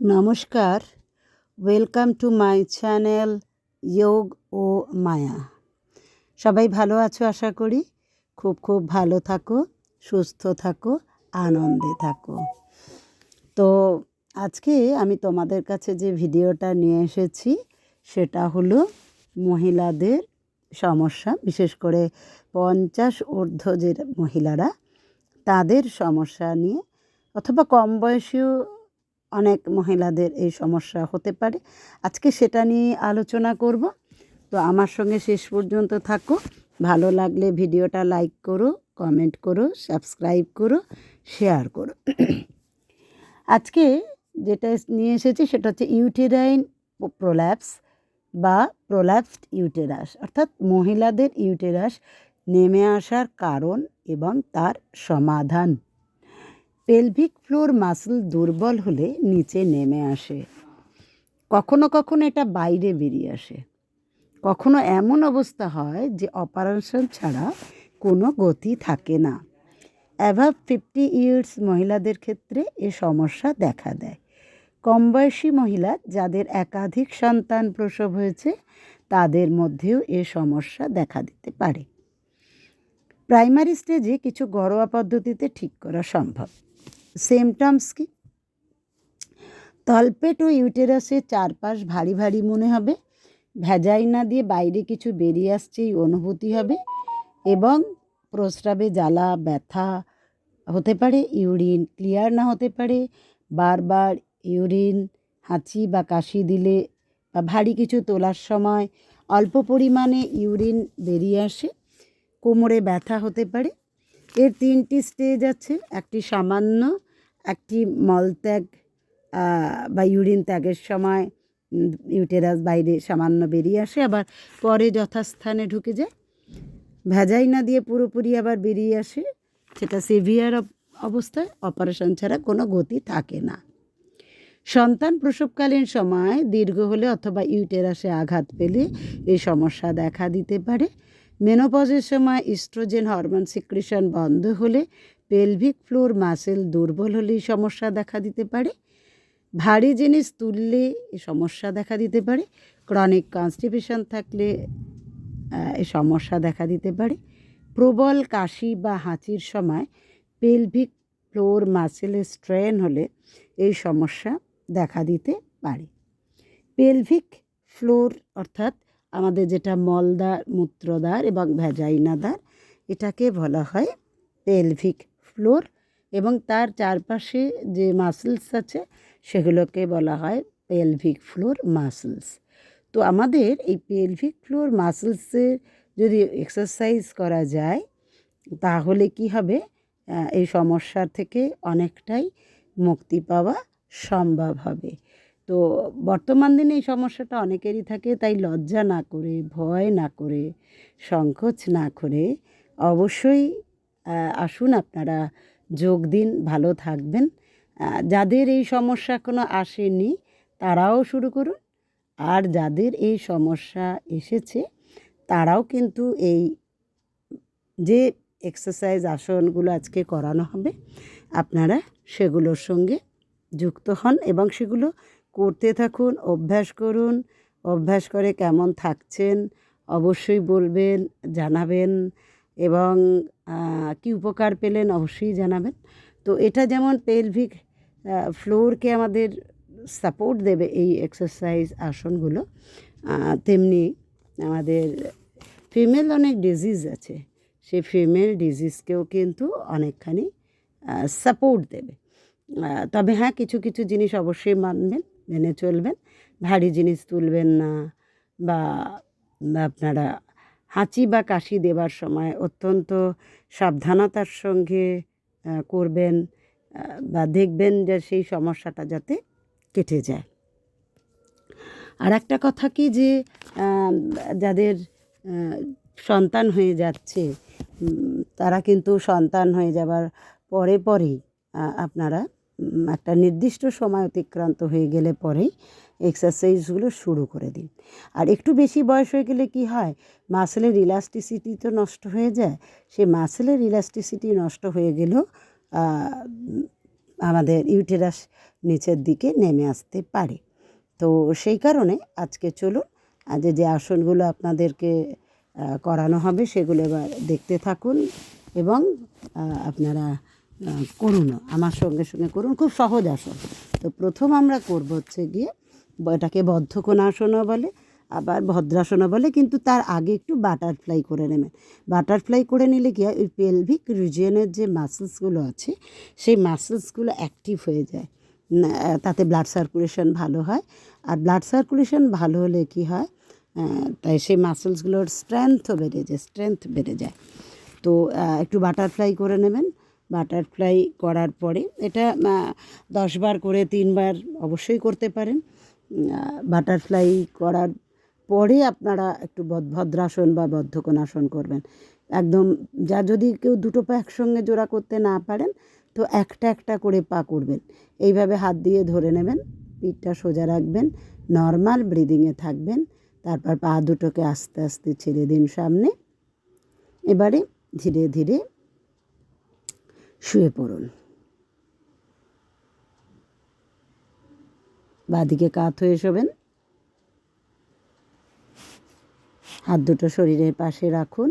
নমস্কার, welcome to my channel যোগ ও মায়া। সবাই ভালো আছো আশা করি। খুব খুব ভালো থাকো, সুস্থ থাকো, আনন্দে থাকো। তো আজকে আমি তোমাদের কাছে যে ভিডিওটা নিয়ে এসেছি সেটা হলো মহিলাদের সমস্যা, বিশেষ করে 50 ঊর্ধ্ব যে মহিলারা তাদের সমস্যা নিয়ে, অথবা কম বয়সীও অনেক মহিলাদের এই সমস্যা হতে পারে। আজকে সেটা নিয়ে আলোচনা করব। তো আমার সঙ্গে শেষ পর্যন্ত থাকো। ভালো লাগলে ভিডিওটা লাইক করো, কমেন্ট করো, সাবস্ক্রাইব করো, শেয়ার করো। আজকে যেটা নিয়ে এসেছি সেটা হচ্ছে ইউটেরাইন প্রোল্যাপস বা প্রোল্যাপসড ইউটেরাস, অর্থাৎ মহিলাদের ইউটেরাস নেমে আসার কারণ এবং তার সমাধান। পেলভিক ফ্লোর মাসল দুর্বল হলে নিচে নেমে আসে। কখনো কখনো এটা বাইরে বেরিয়ে আসে। কখনো এমন অবস্থা হয় যে অপারেশন ছাড়া কোনো গতি থাকে না। অ্যাভাব 50 ইয়ার্স মহিলাদের ক্ষেত্রে এ সমস্যা দেখা দেয়। কম বয়সী মহিলা যাদের একাধিক সন্তান প্রসব হয়েছে তাদের মধ্যেও এ সমস্যা দেখা দিতে পারে। প্রাইমারি স্টেজে কিছু ঘরোয়া পদ্ধতিতে ঠিক করা সম্ভব। সিমটমস কি? তলপেট ও ইউটেরাসের চারপাশ ভারী ভারী মনে হবে, ভ্যাজাইনা দিয়ে বাইরে কিছু বেরিয়ে আসছে এই অনুভূতি হবে, এবং প্রস্রাবে জ্বালা ব্যথা হতে পারে। ইউরিন ক্লিয়ার না হতে পারে, বারবার ইউরিন, হাঁচি বা কাশি দিলে বা ভারী কিছু তোলার সময় অল্প পরিমাণে ইউরিন বেরিয়ে আসে। কোমরে ব্যথা হতে পারে। এর 3টি স্টেজ আছে। একটি সামান্য, একটি মলত্যাগ বা ইউরিন ত্যাগের সময় ইউটেরাস বাইরে সামান্য বেরিয়ে আসে, আবার পরে যথাস্থানে ঢুকে যায়। ভ্যাজাইনা দিয়ে পুরোপুরি আবার বেরিয়ে আসে, সেটা সিভিয়ার অবস্থায় অপারেশন ছাড়া কোনো গতি থাকে না। সন্তান প্রসবকালীন সময় দীর্ঘ হলে অথবা ইউটেরাসে আঘাত পেলে এই সমস্যা দেখা দিতে পারে। মেনোপজের সময় ইস্ট্রোজেন হরমোন সিক্রেশন বন্ধ হলে, পেলভিক ফ্লোর মাসেল দুর্বল হলে এই সমস্যা দেখা দিতে পারে। ভারী জিনিস তুললে এই সমস্যা দেখা দিতে পারে। ক্রনিক কনস্টিপেশন থাকলে এই সমস্যা দেখা দিতে পারে। প্রবল কাশি বা হাঁচির সময় পেলভিক ফ্লোর মাসেলের স্ট্রেন হলে এই সমস্যা দেখা দিতে পারে। পেলভিক ফ্লোর অর্থাৎ আমাদের যেটা মলদ্বার, মূত্রদ্বার এবং ভ্যাজাইনাদ্বার, এটাকে বলা হয় পেলভিক ফ্লোর, এবং তার চারপাশে যে মাসেলস আছে সেগুলোকে বলা হয় পেলভিক ফ্লোর মাসেলস। তো আমাদের এই পেলভিক ফ্লোর মাসেলসের যদি এক্সারসাইজ করা যায় তাহলে কি হবে, এই সমস্যার থেকে অনেকটাই মুক্তি পাওয়া সম্ভব হবে। তো বর্তমান দিনে এই সমস্যাটা অনেকেরই থাকে, তাই লজ্জা না করে, ভয় না করে, সংকোচ না করে অবশ্যই আসুন, আপনারা যোগ দিন, ভালো থাকবেন। যাদের এই সমস্যা এখনো আসেনি তারাও শুরু করুন, আর যাদের এই সমস্যা এসেছে তারাও কিন্তু এই যে এক্সারসাইজ আসনগুলো আজকে করানো হবে আপনারা সেগুলোর সঙ্গে যুক্ত হন এবং সেগুলো করতে থাকুন, অভ্যাস করুন। অভ্যাস করে কেমন থাকছেন অবশ্যই বলবেন, জানাবেন, এবং কী উপকার পেলেন অবশ্যই জানাবেন। তো এটা যেমন পেলভিক ফ্লোরকে আমাদের সাপোর্ট দেবে এই এক্সারসাইজ আসনগুলো, তেমনি আমাদের ফিমেল অনেক ডিজিজ আছে, সেই ফিমেল ডিজিজকেও কিন্তু অনেকখানি সাপোর্ট দেবে। তবে হ্যাঁ, কিছু কিছু জিনিস অবশ্যই মানবেন, মেনে চলবেন। ভারী জিনিস তুলবেন না, বা আপনারা হাঁচি বা কাশি দেবার সময় অত্যন্ত সাবধানতার সঙ্গে করবেন, বা দেখবেন যে সেই সমস্যাটা যাতে কেটে যায়। আর একটা কথা কি, যে যাদের সন্তান হয়ে যাচ্ছে তারা কিন্তু সন্তান হয়ে যাবার পরে পরেই আপনারা একটা নির্দিষ্ট সময় অতিক্রান্ত হয়ে গেলে পরেই এক্সারসাইজগুলো শুরু করে দিন। আর একটু বেশি বয়স হয়ে গেলে কি হয়, মাসেলের ইলাস্টিসিটি তো নষ্ট হয়ে যায়। সেই মাসেলের ইলাস্টিসিটি নষ্ট হয়ে গেলেও আমাদের ইউটেরাস নিচের দিকে নেমে আসতে পারে। তো সেই কারণে আজকে চলুন আজ যে আসনগুলো আপনাদেরকে করানো হবে সেগুলো এবার দেখতে থাকুন এবং আপনারা করুনও, আমার সঙ্গে সঙ্গে করুন, খুব সহজ আসন। তো প্রথম আমরা করব হচ্ছে গিয়ে, এটাকে বদ্ধকোণাসনও বলে, আবার ভদ্রাসনও বলে, কিন্তু তার আগে একটু বাটারফ্লাই করে নেবেন। বাটারফ্লাই করে নিলে কি হয়, ওই পেলভিক রিজিয়নের যে মাসেলসগুলো আছে সেই মাসেলসগুলো অ্যাক্টিভ হয়ে যায়, তাতে ব্লাড সার্কুলেশন ভালো হয়। আর ব্লাড সার্কুলেশন ভালো হলে কি হয়, তাই সেই মাসেলসগুলোর স্ট্রেংথ বেড়ে যায়। তো একটু বাটারফ্লাই করে নেবেন। বাটারফ্লাই করার পরে এটা 10 বার করে 3 বার অবশ্যই করতে পারেন। বাটারফ্লাই করার পরে আপনারা একটু ভদ্রাসন বা বদ্ধকোণাসন করবেন। একদম যদি কেউ দুটো পা একসঙ্গে জোড়া করতে না পারেন তো একটা একটা করে পা করবেন। এইভাবে হাত দিয়ে ধরে নেবেন, পিঠটা সোজা রাখবেন, নর্মাল ব্রিদিংয়ে থাকবেন। তারপর পা দুটোকে আস্তে আস্তে ছেড়ে দিন সামনে। এবারে ধীরে ধীরে শুয়ে পড়ুন। বাঁদিকে কাত হয়ে শোবেন, হাত দুটো শরীরের পাশে রাখুন,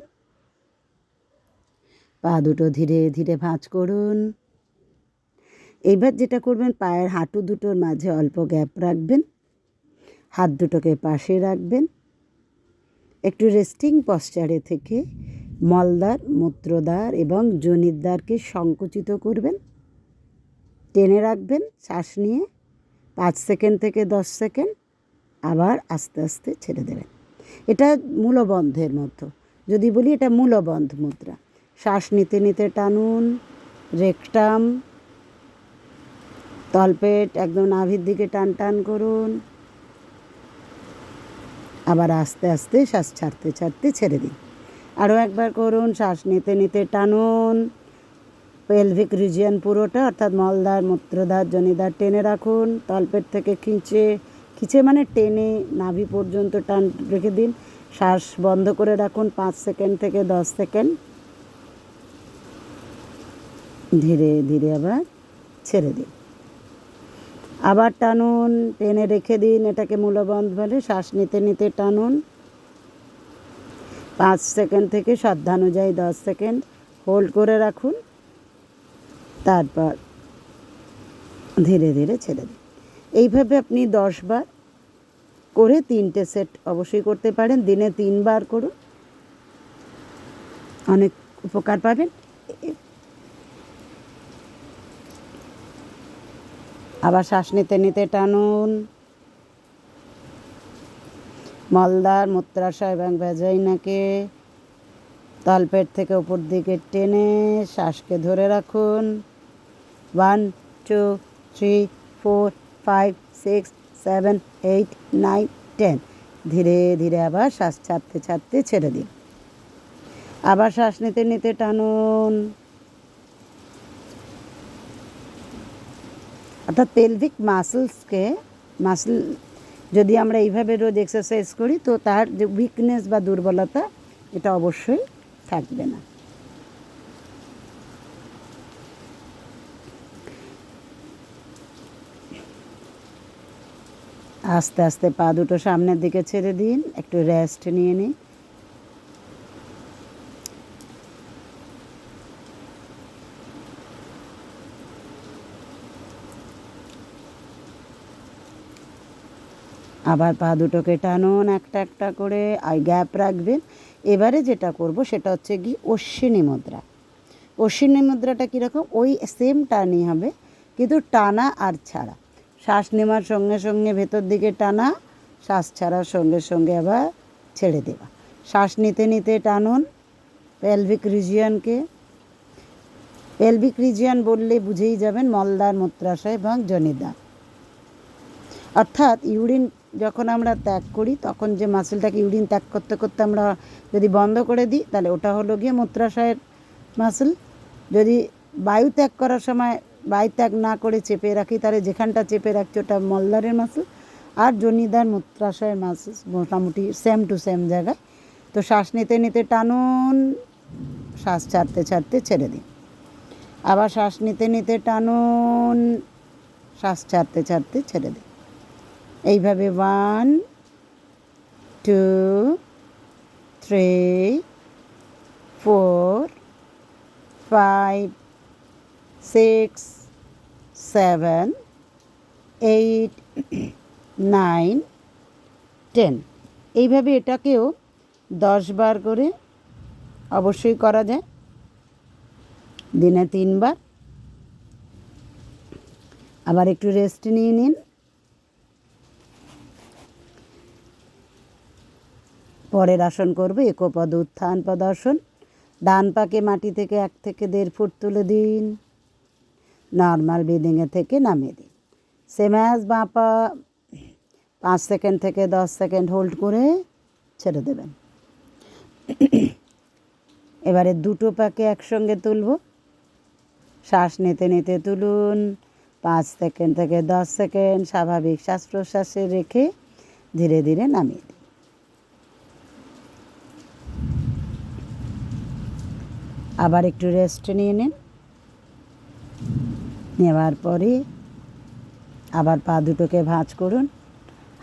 পা দুটো ধীরে ধীরে ভাঁজ করুন। এইবার যেটা করবেন, পায়ের হাঁটু দুটোর মাঝে অল্প গ্যাপ রাখবেন, হাত দুটোকে পাশে রাখবেন, একটু রেস্টিং পশ্চারে থেকে মলদ্বার, মূত্রদ্বার এবং যোনিদ্বারকে সংকুচিত করবেন, টেনে রাখবেন শ্বাস নিয়ে 5 সেকেন্ড থেকে 10 সেকেন্ড, আবার আস্তে আস্তে ছেড়ে দেবেন। এটা মূলবন্ধের মতো, যদি বলি এটা মূলবন্ধ মুদ্রা। শ্বাস নিতে নিতে টানুন, রেকটাম, তলপেট একদম নাভির দিকে টান টান করুন, আবার আস্তে আস্তে শ্বাস ছাড়তে ছাড়তে ছেড়ে দিন। আরও একবার করুন, শ্বাস নিতে নিতে টানুন, পেলভিক রিজিয়ন পুরোটা অর্থাৎ মলদ্বার, মূত্রদ্বার, যোনিদ্বার টেনে রাখুন, তলপেট থেকে খিঁচে মানে টেনে নাভি পর্যন্ত টান রেখে দিন। শ্বাস বন্ধ করে রাখুন 5 সেকেন্ড থেকে 10 সেকেন্ড, ধীরে ধীরে আবার ছেড়ে দিন। আবার টানুন, টেনে রেখে দিন, এটাকে মূলবন্ধ বলে। শ্বাস নিতে নিতে টানুন 5 সেকেন্ড থেকে সাধ্যানুযায়ী 10 সেকেন্ড হোল্ড করে রাখুন, তারপর ধীরে ধীরে ছেড়ে দিন। এইভাবে আপনি 10 বার করে 3টে সেট অবশ্যই করতে পারেন। দিনে 3 বার করুন, অনেক উপকার পাবেন। আবার শ্বাস নিতে নিতে টানুন, মলদ্বার, মূত্রাশয় এবং ভ্যাজাইনাকে তলপেট থেকে উপর দিকে টেনে শ্বাসকে ধরে রাখুন। 1 2 3 4 5 6 7 8 9 10, ধীরে ধীরে আবার শ্বাস ছাড়তে ছাড়তে ছেড়ে দিন। আবার শ্বাস নিতে নিতে টানুন, অর্থাৎ পেলভিক মাসেল যদি আমরা এইভাবে রোজ এক্সারসাইজ করি তো তার যে উইকনেস বা দুর্বলতা এটা অবশ্যই থাকবে না। আস্তে আস্তে পা দুটো সামনের দিকে ছেড়ে দিন, একটু রেস্ট নিয়ে নিন। আবার পা দুটোকে টানুন একটা একটা করে, আর গ্যাপ রাখবেন। এবারে যেটা করব সেটা হচ্ছে কি অশ্বিনী মুদ্রা। অশ্বিনী মুদ্রাটা কীরকম, ওই সেম টানই হবে কিন্তু টানা আর ছাড়া। শ্বাস নেওয়ার সঙ্গে সঙ্গে ভেতর দিকে টানা, শ্বাস ছাড়ার সঙ্গে সঙ্গে আবার ছেড়ে দেওয়া। শ্বাস নিতে নিতে টানুন পেলভিক রিজিয়নকে। পেলভিক রিজিয়ন বললে বুঝেই যাবেন মলদ্বার, মূত্রাশয় এবং যোনিদ্বার। অর্থাৎ ইউরিন যখন আমরা ত্যাগ করি তখন যে মাসেলটাকে ইউরিন ত্যাগ করতে করতে আমরা যদি বন্ধ করে দিই তাহলে ওটা হলো গিয়ে মূত্রাশয়ের মাসেল। যদি বায়ু ত্যাগ করার সময় বায়ু ত্যাগ না করে চেপে রাখি তাহলে যেখানটা চেপে রাখছি ওটা মলদ্বারের মাসেল। আর যোনিদ্বার, মূত্রাশয়ের মাসেল মোটামুটি সেম টু সেম জায়গায়। তো শ্বাস নিতে নিতে টানুন, শ্বাস ছাড়তে ছাড়তে ছেড়ে দিন। আবার শ্বাস নিতে নিতে টানুন, শ্বাস ছাড়তে ছাড়তে ছেড়ে দিন। এইভাবে 1 2 3 4 5 6 7 8 9 10। এইভাবে এটাকেও 10 বার করে অবশ্যই করা যায়, দিনে 3 বার। আবার একটু রেস্ট নিয়ে নিন। পরের আসন করব একপদ উত্থান পদাসন। ডান পাকে মাটি থেকে 1 থেকে 1.5 ফুট তুলে দিন, নর্মাল ব্রিদিংয়ে থেকে নামিয়ে দিন। সেম অ্যাজ বাঁ পা 5 সেকেন্ড থেকে 10 সেকেন্ড হোল্ড করে ছেড়ে দেবেন। এবারে দুটো পাকে একসঙ্গে তুলব, শ্বাস নিতে নিতে তুলুন, 5 সেকেন্ড থেকে 10 সেকেন্ড স্বাভাবিক শ্বাস প্রশ্বাসে রেখে ধীরে ধীরে নামিয়ে দিন। আবার একটু রেস্ট নিয়ে নিন। নেওয়ার পরে আবার পা দুটোকে ভাঁজ করুন,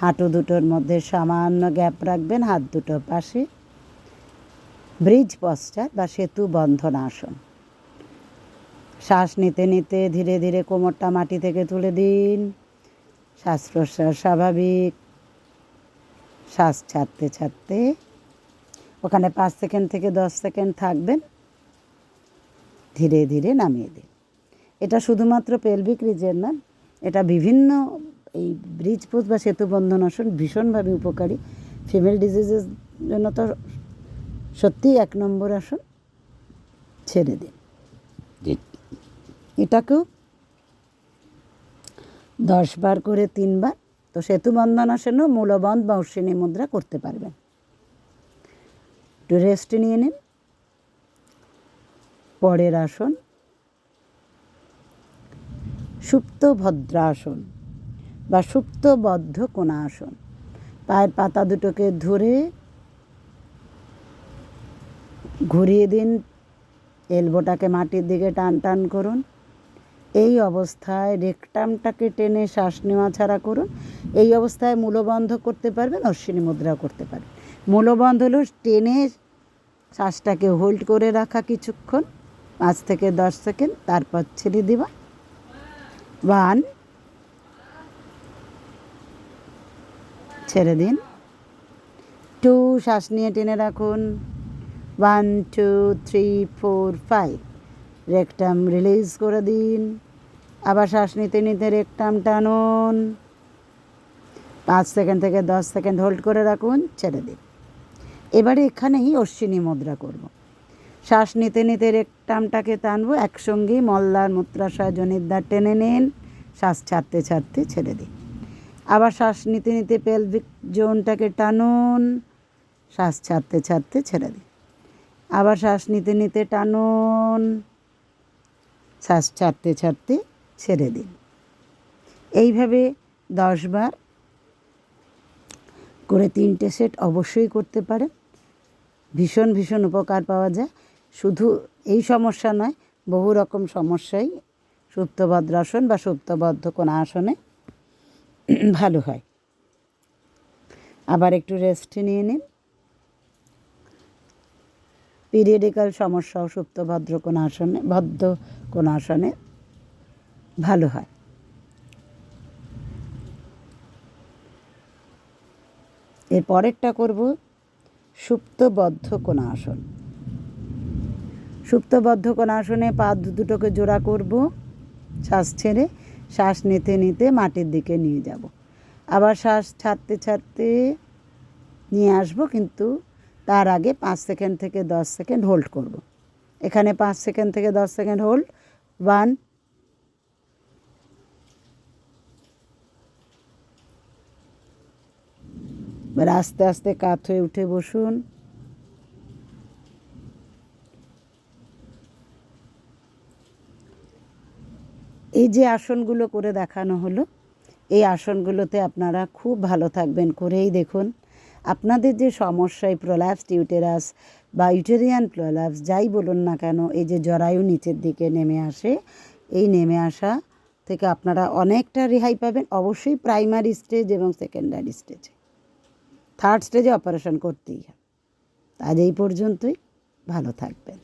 হাঁটু দুটোর মধ্যে সামান্য গ্যাপ রাখবেন, হাত দুটো পাশে। ব্রিজ পশ্চার বা সেতু বন্ধন আসন। শ্বাস নিতে নিতে ধীরে ধীরে কোমরটা মাটি থেকে তুলে দিন, শ্বাস প্রশ্বাস স্বাভাবিক। শ্বাস ছাড়তে ছাড়তে ওখানে 5 সেকেন্ড থেকে 10 সেকেন্ড থাকবেন, ধীরে ধীরে নামিয়ে দিন। এটা শুধুমাত্র পেলভিক রিজের না, এটা বিভিন্ন এই ব্রিজ পোজ বা সেতু বন্ধন আসন ভীষণভাবে উপকারী। ফিমেল ডিজিজের জন্য তো সত্যিই 1 নম্বর আসন। ছেড়ে দিন। এটাকেও 10 বার করে 3 বার। তো সেতু বন্ধন আসনও মূলবন্ধ বা অশ্বিনী মুদ্রা করতে পারবেন। একটু রেস্ট নিয়ে নিন। পরের আসন সুপ্ত ভদ্রাসন বা সুপ্ত বদ্ধ কোণাসন। পায়ের পাতা দুটোকে ধরে ঘুরিয়ে দিন, এলবোটাকে মাটির দিকে টান টান করুন। এই অবস্থায় রেকটামটাকে টেনে শ্বাস নেওয়া ছাড়া করুন। এই অবস্থায় মূলবন্ধ করতে পারবেন, অশ্বিনী মুদ্রা করতে পারবেন। মূলবন্ধ হলো টেনে শ্বাসটাকে হোল্ড করে রাখা কিছুক্ষণ, 5 থেকে 10 সেকেন্ড, তারপর ছেড়ে দেওয়া। 1 ছেড়ে দিন। 2 শ্বাস নিয়ে টেনে রাখুন। 1 2 3 4 5 রেকটাম রিলিজ করে দিন। আবার শ্বাস নিতে নিতে রেকটাম টানুন, 5 সেকেন্ড থেকে 10 সেকেন্ড হোল্ড করে রাখুন, ছেড়ে দিন। এবারে এখানেই অশ্বিনী মুদ্রা করব। শ্বাস নিতে নিতে রেকটামটাকে টানবো, একসঙ্গেই মলদ্বার মূত্রাশয় জনিতদ্বার টেনে নিন, শ্বাস ছাড়তে ছাড়তে ছেড়ে দিন। আবার শ্বাস নিতে নিতে পেলভিক জোনটাকে টানুন, শ্বাস ছাড়তে ছাড়তে ছেড়ে দিন। আবার শ্বাস নিতে নিতে টানুন, শ্বাস ছাড়তে ছাড়তে ছেড়ে দিন। এইভাবে 10 বার করে 3টে সেট অবশ্যই করতে পারেন। ভীষণ ভীষণ উপকার পাওয়া যায়। শুধু এই সমস্যা নয়, বহু রকম সমস্যাই সুপ্ত ভদ্রাসন বা সুপ্তবদ্ধ কোণাসনে ভালো হয়। আবার একটু রেস্ট নিয়ে নিন। পিরিয়ডিক্যাল সমস্যাও সুপ্ত ভদ্র কোণাসনে ভালো হয়। এর পরেরটা করব সুপ্তবদ্ধ কোণাসন। সুপ্তবদ্ধ কোণাসনে পা দুটোকে জোড়া করব, শ্বাস ছেড়ে শ্বাস নিতে নিতে মাটির দিকে নিয়ে যাব। আবার শ্বাস ছাড়তে ছাড়তে নিয়ে আসব, কিন্তু তার আগে 5 সেকেন্ড থেকে 10 সেকেন্ড হোল্ড করব। এখানে 5 সেকেন্ড থেকে 10 সেকেন্ড হোল্ড। 1 এবার আস্তে আস্তে কাত হয়ে উঠে বসুন। এই যে আসনগুলো করে দেখানো হলো, এই আসনগুলোতে আপনারা খুব ভালো থাকবেন, করেই দেখুন। আপনাদের যে সমস্যা, এই প্রোল্যাপসড ইউটেরাস বা ইউটেরিয়ান প্রলাপস যাই বলুন না কেন, এই যে জরায়ু নিচের দিকে নেমে আসে, এই নেমে আসা থেকে আপনারা অনেকটা রেহাই পাবেন। অবশ্যই প্রাইমারি স্টেজ এবং সেকেন্ডারি স্টেজে, থার্ড স্টেজে অপারেশন করতেই হবে। আজ এই পর্যন্তই, ভালো থাকবেন।